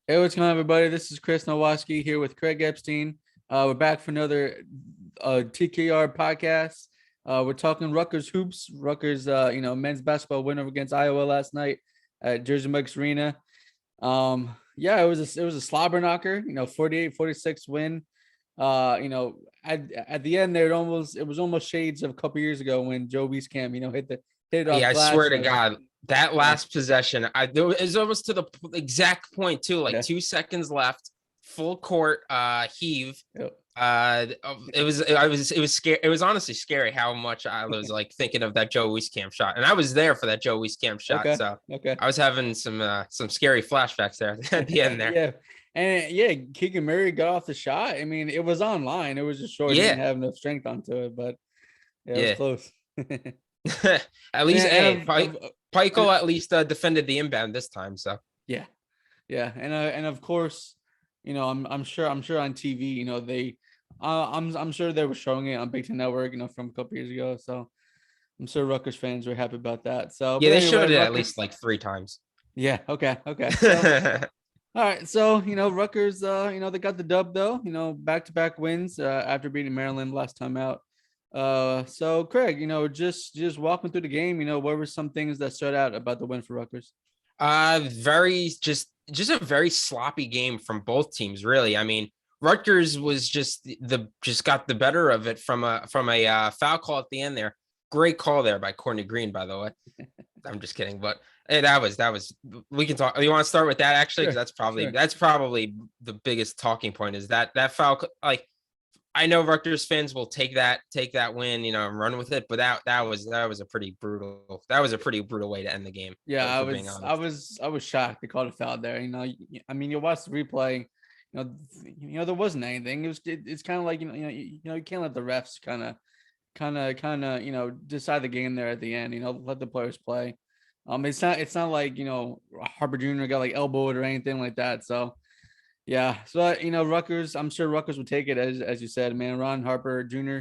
Hey, what's going on, everybody? This is Chris Nalwasky here with Craig Epstein. We're back for another TKR podcast. We're talking Rutgers hoops. Rutgers, men's basketball win over against Iowa last night at Jersey Mike's Arena. Yeah, it was a slobber knocker. 48-46 win. At the end there, it was almost shades of a couple years ago when Joe Wieskamp, hit it off Yeah, I glass. swear to God, that Yeah, last possession, there was almost to the exact point too, like yeah, 2 seconds left, full court heave. yeah. It was scary. It was honestly scary how much I was like thinking of that Joe Wieskamp shot, and I was there for that Joe Wieskamp shot, Okay, so okay. I was having some scary flashbacks there at the end there. Yeah. And yeah, Keegan Murray got off the shot. I mean, it was online. It was just short. He didn't Yeah, have enough strength onto it, but yeah, it was yeah. close. and At least, and hey, and Pikel at least defended the inbound this time, so. yeah, yeah, and of course, I'm sure on TV, they, I'm sure they were showing it on Big Ten Network, from a couple years ago. So I'm sure Rutgers fans were happy about that. So, Yeah, but they anyway, showed it at Rutgers. least like 3 times. Yeah. Okay. Okay. So. All right, so Rutgers, they got the dub though. Back-to-back wins after beating Maryland last time out. So Craig, just walking through the game, what were some things that stood out about the win for Rutgers? Very just a very sloppy game from both teams, really. I mean, Rutgers was just got the better of it from a foul call at the end there. Great call there by Courtney Green, by the way. I'm just kidding, but hey, that was we can talk. You want to start with that actually, because Sure, that's probably sure. that's probably the biggest talking point is that foul. Like, I know Rutgers fans will take that win, and run with it, but that was a pretty brutal way to end the game. Yeah, I For being was, I honest. was, I was shocked they called a foul there. I mean, you watch the replay, there wasn't anything. It's kind of like you can't let the refs kind of decide the game there at the end. Let the players play. It's not like Harper Jr. got like elbowed or anything like that. So yeah, so Rutgers. I'm sure Rutgers would take it as you said, man. Ron Harper Jr.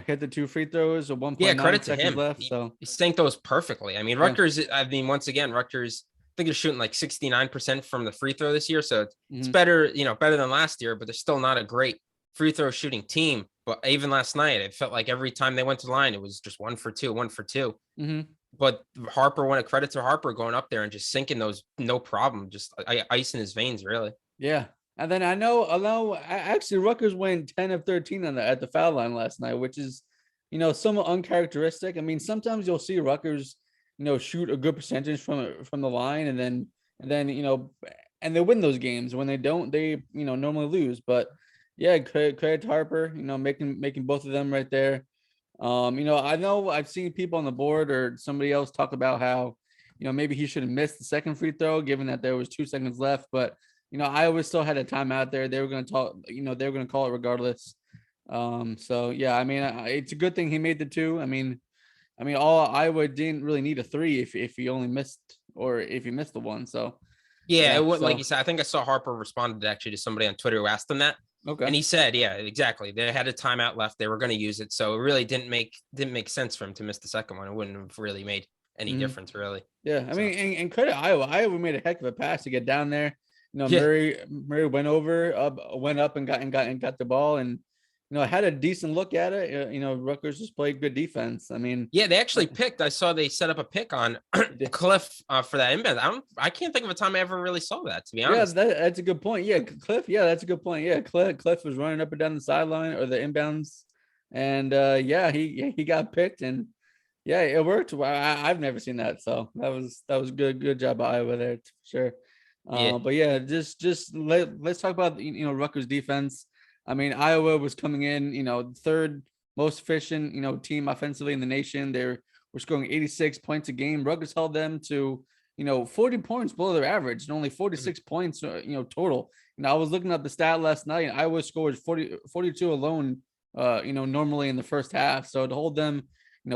Hit the two free throws with Yeah, 1.9 credit to seconds him. left. He, So he sank those perfectly. I mean, yeah. once again, Rutgers, I think they're shooting like 69% from the free throw this year. So it's Hmm. better than last year, but they're still not a great free throw shooting team. But even last night, it felt like every time they went to the line, it was just 1 for 2, 1 for 2. Hmm. But Harper, when a credit to Harper going up there and just sinking those, no problem, just ice in his veins, really. Yeah. And then actually Rutgers went 10 of 13 at the foul line last night, which is, somewhat uncharacteristic. I mean, sometimes you'll see Rutgers, shoot a good percentage from the line and then and they win those games. When they don't, they, normally lose. But yeah, credit to Harper, making both of them right there. I know I've seen people on the board or somebody else talk about how, maybe he should have missed the second free throw, given that there was 2 seconds left. But Iowa still had a timeout there. They were going to talk, they were going to call it regardless. So yeah, I mean, it's a good thing he made the two. I mean, all Iowa didn't really need a three if he only missed or if he missed the one. So Yeah, yeah, like you so said, I think I saw Harper responded actually to somebody on Twitter who asked him that, okay. and he said, "Yeah, exactly. They had a timeout left. They were going to use it, so it really didn't make sense for him to miss the second one. It wouldn't have really made any Mhm. difference, really." Yeah, I So mean, and credit Iowa. Iowa made a heck of a pass to get down there. yeah, Murray went up and got the ball, and had a decent look at it. Rutgers just played good defense. I mean, yeah, they actually uh, picked. I saw they set up a pick on yeah, Cliff for that inbound. I can't think of a time I ever really saw that, to be yeah, honest. that's a good point. Yeah, Cliff. Yeah, that's a good point. Yeah, Cliff was running up and down the sideline or the inbounds, and yeah, he got picked, and yeah, it worked. I've never seen that, so that was good job by Iowa there for sure. Yeah, But yeah, let's talk about Rutgers defense. I mean, Iowa was coming in, third most efficient team offensively in the nation. Were scoring 86 points a game. Rutgers held them to 40 points below their average and only mhm. 46 points total. I was looking up the stat last night, and Iowa scored 42 alone. Normally in the first half, so to hold them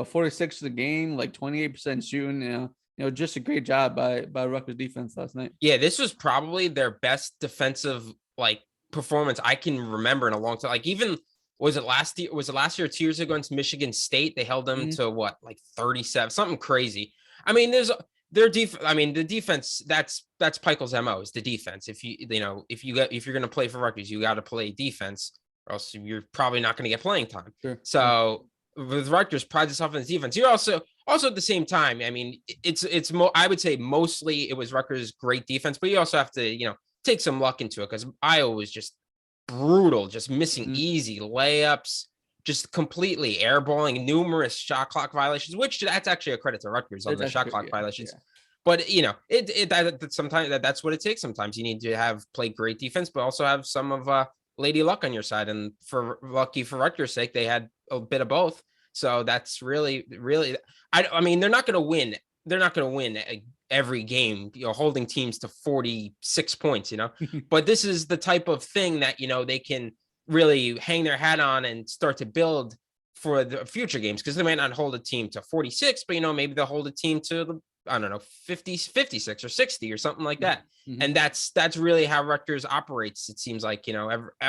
46 to the game, like 28% shooting, just a great job by Rutgers defense last night. Yeah. This was probably their best defensive like performance I can remember in a long time. Like, even was it last year? Was it last year or 2 years ago against Michigan State? They held them Mhm. to what, like 37, something crazy. I mean, I mean, the defense, that's Peichel's MO, is the defense. If you're going to play for Rutgers, you got to play defense, or else you're probably not going to get playing time. Sure. So with Rutgers prides itself on its defense. You're also at the same time, I mean, I would say mostly it was Rutgers' great defense, but you also have to, take some luck into it, because Iowa was just brutal, just missing Mhm. easy layups, just completely airballing, numerous shot clock violations, which that's actually a credit to Rutgers on the That's shot good. clock Yeah. violations. Yeah. But that sometimes that's what it takes. Sometimes you need to play great defense, but also have some of lady luck on your side. And lucky for Rutgers' sake, they had a bit of both. So that's really, really. I mean, they're not going to win. They're not going to win every game, holding teams to 46 points. But this is the type of thing that they can really hang their hat on and start to build for the future games, because they might not hold a team to 46, but maybe they'll hold a team to, I don't know, 50, 56 or 60 or something like that. Mhm. And that's really how Rutgers operates. It seems like,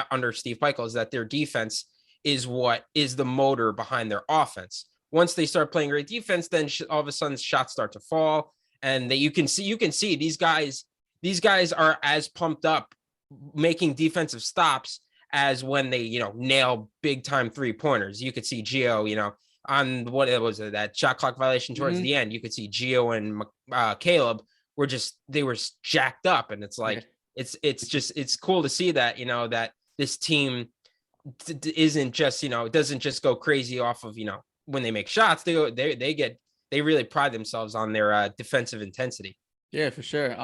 under Steve Peichel, is that their defense is what is the motor behind their offense. Once they start playing great defense, then all of a sudden shots start to fall, and that you can see these guys are as pumped up making defensive stops as when they, nail big time 3-pointers. You could see Gio, on what it was, that shot clock violation towards Mhm. the end. You could see Gio and Caleb they were jacked up, and it's like, Yeah. it's cool to see that, that this team isn't just, doesn't just go crazy off of, when they make shots. They really pride themselves on their defensive intensity. Yeah, for sure.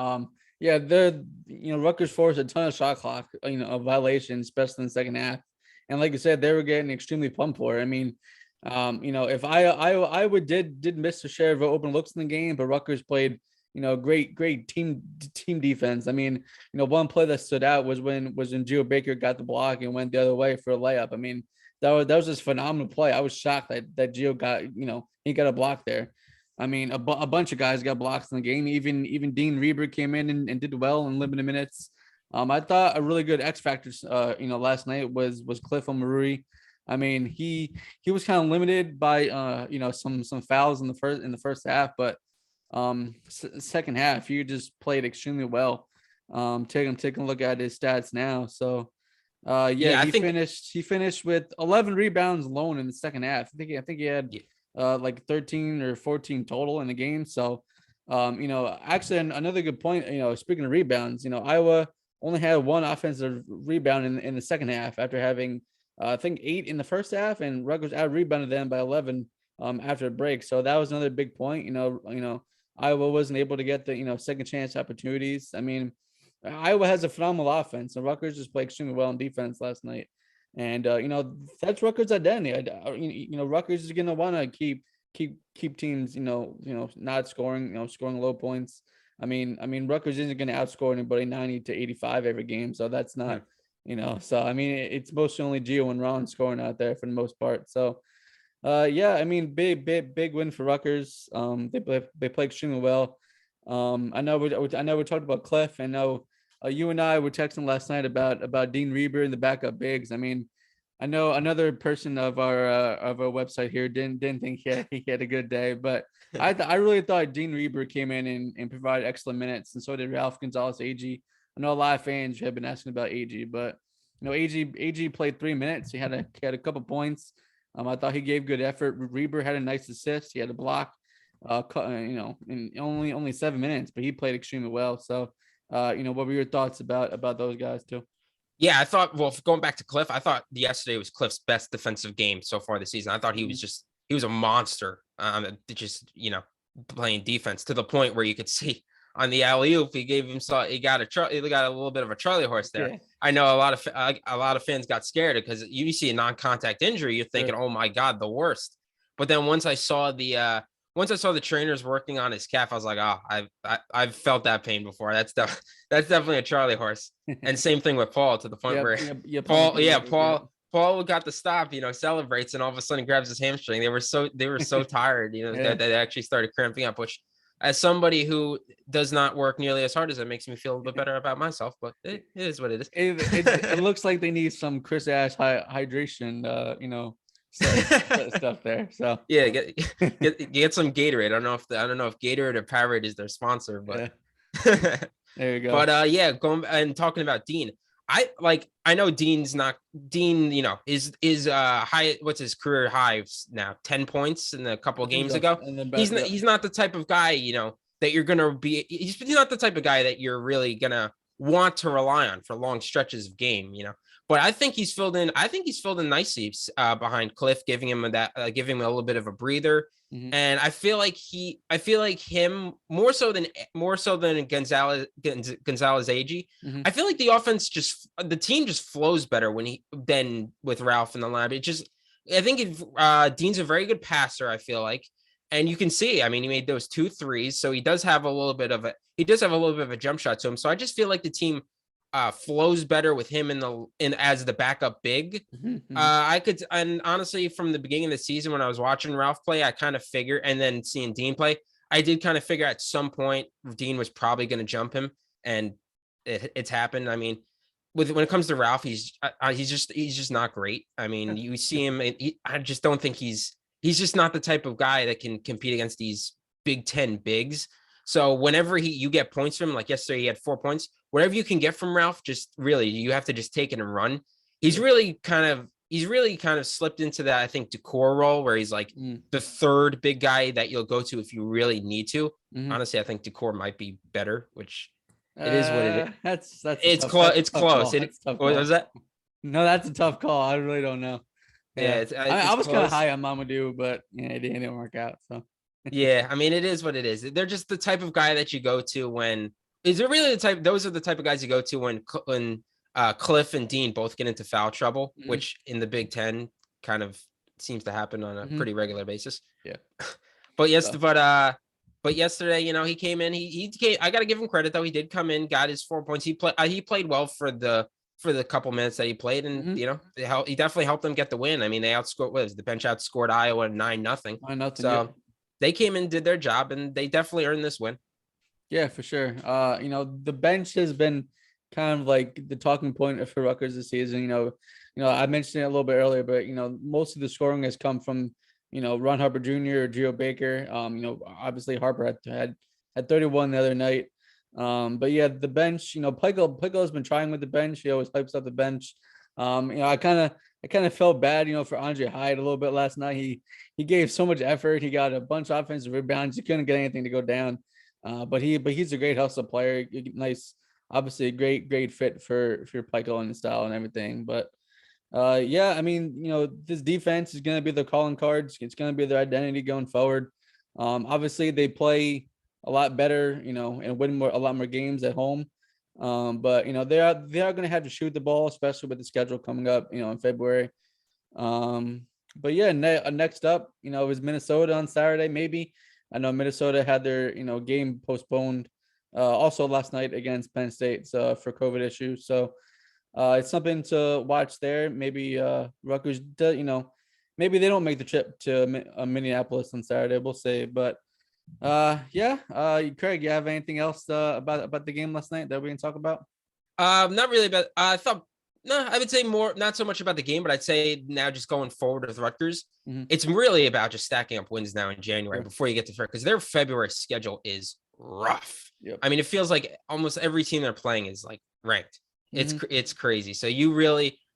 Yeah, Rutgers forced a ton of shot clock, of violations, especially in the second half. And like I said, they were getting extremely pumped for it. I mean, if Iowa did miss a share of open looks in the game, but Rutgers played, great team defense. I mean, one play that stood out was when Gio Baker got the block and went the other way for a layup. I mean, that was just phenomenal play. I was shocked that Gio got, he got a block there. I mean, a bunch of guys got blocks in the game. Even Dean Reber came in and did well in limited minutes. I thought a really good X factor, last night was Cliff Omarui. I mean, he was kind of limited by some fouls in the first half, but second half he just played extremely well. Taking a look at his stats now. So yeah, Yeah, I think. he finished with 11 rebounds alone in the second half. I think he had Yeah, like 13 or 14 total in the game. So actually another good point, speaking of rebounds, Iowa only had one offensive rebound in the second half after having I think 8 in the first half, and Rutgers out rebounded them by 11 after a break. So that was another big point. Iowa wasn't able to get the second chance opportunities. I mean, Iowa has a phenomenal offense, and Rutgers just played extremely well in defense last night. And that's Rutgers' identity. Rutgers is gonna want to keep teams, not scoring, scoring low points. I mean, Rutgers isn't gonna outscore anybody 90-85 every game, so that's hmm. not, So I mean, it's mostly only Gio and Ron scoring out there for the most part. So yeah, I mean, big win for Rutgers. They play extremely well. I know we talked about Cliff. I know you and I were texting last night about Dean Reber and the backup bigs. I mean, I know another person of our website here didn't think he had a good day, but I really thought Dean Reber came in and provided excellent minutes, and so did Ralph Gonzalez AG. I know a lot of fans have been asking about AG, but AG played 3 minutes. He had a couple points. I thought he gave good effort. Reber had a nice assist. He had a block. In only 7 minutes, but he played extremely well. So, what were your thoughts about those guys too? Yeah, I thought, well, going back to Cliff, I thought yesterday was Cliff's best defensive game so far this season. I thought Mhm. he was a monster, just, playing defense to the point where you could see on the alley oop, he got a little bit of a Charlie horse there. Yeah, I know a lot of fans got scared because you see a non-contact injury, you're thinking, sure. oh my God, the worst. But then once I saw the trainers working on his calf, I was like, oh, I've felt that pain before. That's definitely a Charlie horse. And same thing with Paul, to the point Yep, where yep, yep. On the Paul, yeah, P-Wave, yep. Paul got the stop, celebrates, and all of a sudden grabs his hamstring. They were so tired, Yeah. that they actually started cramping up, which, as somebody who does not work nearly as hard as it, makes me feel a bit better about myself, but It, it is what it is. it looks like they need some Chris Ash hydration, stuff there. So Yeah, get some Gatorade. I don't know if Gatorade or Powerade is their sponsor, but yeah, there you go. but yeah, going and talking about Dean. I know Dean's not Dean, is high, what's his career highs now? 10 points in a couple I of think games so. ago. And then yeah. He's not the type of guy, that you're gonna be he's not the type of guy that you're really gonna want to rely on for long stretches of game. But I think he's filled in nicely behind Cliff, giving him a little bit of a breather. Mhm, And I feel like him more so than Gonzalez Ag. mhm. I feel like the team just flows better than with Ralph in the lab. I think Dean's a very good passer. I feel like, and you can see, I mean, he made those 2 threes, so he does have a little bit of a jump shot to him. So I just feel like the team flows better with him in as the backup big. Mhm, mhm. And honestly, from the beginning of the season when I was watching Ralph play, I kind of figured, and then seeing Dean play, I did kind of figure at some point Dean was probably going to jump him, and it's happened. I mean, when it comes to Ralph, he's just not great. I mean, Yeah, you yeah. see him, and I just don't think he's just not the type of guy that can compete against these Big Ten bigs. So whenever you get points from him, like yesterday, he had 4 points. Whatever you can get from Ralph, just really you have to just take it and run. Yeah. He's really kind of slipped into that, I think, decor role where he's like Mm, the third big guy that you'll go to if you really need to. mhm. Honestly, I think decor might be better, which it is what it is. That's a It's tough close. It's call. close. That's a tough What call. was that? No, that's a tough call. I really don't know. Yeah, Yeah, I it's was kind of close. high on Mamadou, but yeah, it didn't work out. So Yeah, I mean, it is what it is. They're just the type of guy that you go to when is it really the type? Those are the type of guys you go to when Cliff and Dean both get into foul trouble, mhm, which in the Big Ten kind of seems to happen on a mhm. pretty regular basis. Yeah. But yes, So, but yesterday, he came in. He came. I got to give him credit though. He did come in, got his 4 points. He played well for the couple minutes that he played, and mhm. he definitely helped them get the win. I mean, they outscored the bench outscored Iowa 9-0. Nothing. Yeah. So they came in, did their job, and they definitely earned this win. Yeah, for sure. The bench has been kind of like the talking point for Rutgers this season. I mentioned it a little bit earlier, but most of the scoring has come from Ron Harper Jr. or Geo Baker. Obviously Harper had 31 the other night. But yeah, the bench. Pickle has been trying with the bench. He always hypes up the bench. I kind of felt bad, for Andre Hyde a little bit last night. He gave so much effort. He got a bunch of offensive rebounds. He couldn't get anything to go down. But he's a great hustle player. Nice, obviously a great fit for Pico and the style and everything. But yeah, I mean, this defense is gonna be their calling cards. It's gonna be their identity going forward. Obviously they play a lot better, and win a lot more games at home. But they are gonna have to shoot the ball, especially with the schedule coming up, in February. But yeah, next up, is Minnesota on Saturday. Maybe I know Minnesota had their game postponed also last night against Penn State for COVID issues. So it's something to watch there. Maybe Rutgers, maybe they don't make the trip to Minneapolis on Saturday. We'll see. But yeah, Craig, you have anything else about the game last night that we can talk about? Not really, but I thought no, I would say more, not so much about the game, but I'd say now just going forward with Rutgers, Mhm. it's really about just stacking up wins now in January Sure. before you get to February, because their February schedule is rough. Yep. I mean, it feels like almost every team they're playing is like ranked. Hmm. It's crazy. So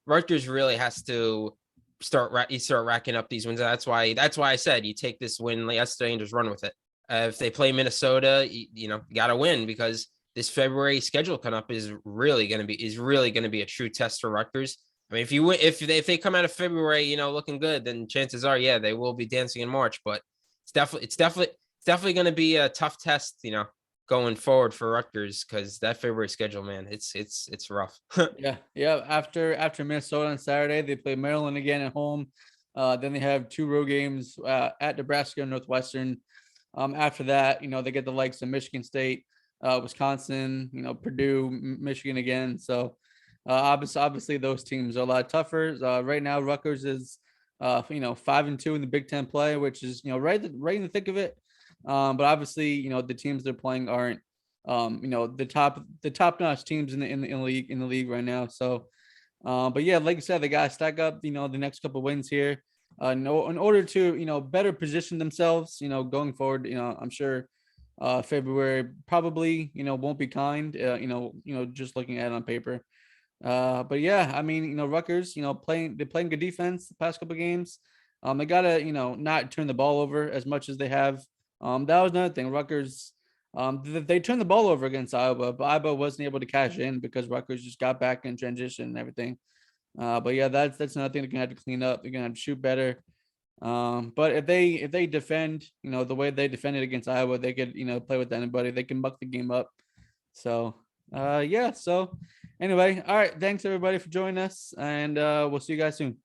Rutgers really has to start racking up these wins. That's why I said you take this win yesterday and just run with it. If they play Minnesota, you got to win, because this February schedule coming up is really going to be a true test for Rutgers. I mean, if they come out of February, looking good, then chances are, yeah, they will be dancing in March. But it's definitely going to be a tough test, going forward for Rutgers, because that February schedule, man, it's rough. Yeah, yeah. After Minnesota on Saturday, they play Maryland again at home. Then they have two road games at Nebraska and Northwestern. After that, they get the likes of Michigan State, Wisconsin, Purdue, Michigan again. So obviously those teams are a lot tougher. Right now, Rutgers is 5-2 in the Big Ten play, which is right in the thick of it. But obviously, the teams they're playing aren't the top notch teams in the league right now. So but yeah, like I said, they got to stack up, the next couple wins here. no, in order to better position themselves, going forward. I'm sure February probably won't be kind. Just looking at it on paper. But yeah, I mean, Rutgers, they're playing good defense the past couple games. They gotta, not turn the ball over as much as they have. That was another thing. Rutgers, they turned the ball over against Iowa, but Iowa wasn't able to cash in because Rutgers just got back in transition and everything. But yeah, that's another thing they're gonna have to clean up. They're gonna have to shoot better. But if they defend, the way they defended against Iowa, they could, play with anybody. They can muck the game up. So yeah. So anyway, all right. Thanks everybody for joining us, and we'll see you guys soon.